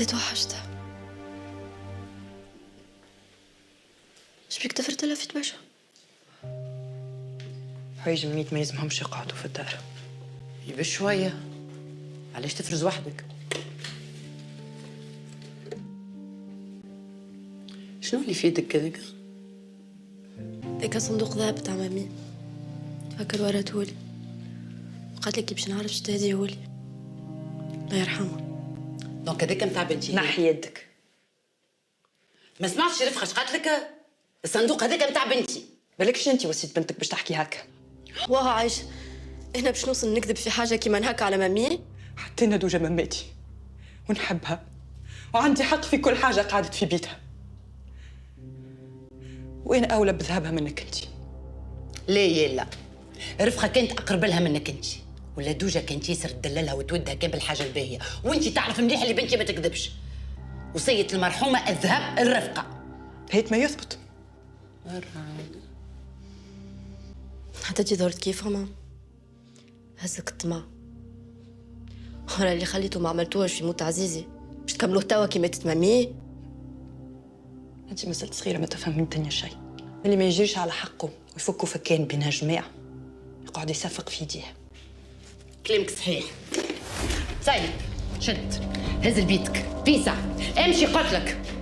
توحشتها. شبيك تفرت لها في تمشى؟ حوايج منيت ما يلزمهمش يقعدوا في الدار. يبش شوية، علاش تفرز وحدك؟ شنو اللي في يدك هذاك؟ ذاك صندوق ذهب تاع مامي، تفكر وراتهولي وقالت لي كي باش نعرف شتهديهولي، الله يرحمها. دونك هذاك نتاع بنتي. نحي يدك. ما سمعتش رفقة اش قالت لك؟ الصندوق هذاك نتاع بنتي. بالكش انت وسيت بنتك باش تحكي هكا. واه عايشة، انا باش نوصل نكذب في حاجة كيما هكا على مامي؟ حتى انا دوجة مماتي ونحبها وعندي حق في كل حاجة قعدت في بيتها، وين أولى بذهبها منك انت؟ لا لا، رفقة كانت أقرب لها منك أنت، ولا دوجة كانت ياسر تدللها وتودها كان بالحاجة الباهية، وأنت تعرف مليح اللي بنتي ما تكذبش. وصية المرحومة الذهب الرفقة. هيت ما يثبت. حتى تجي دورت كيفهم هزك الطمع، وانا اللي خليته ما عملتوهاش في موت عزيزي باش تكملوه توا كي ماتت مامي. انت مازلت صغيرة ما تفهم من الدنيا شيء. اللي ما يجريش على حقه ويفكوا فكان بينها جماع يقعد يصفق في يديه. كلامك صحيح. طيب شد هز لبيتك بيسع، امشي قلت لك.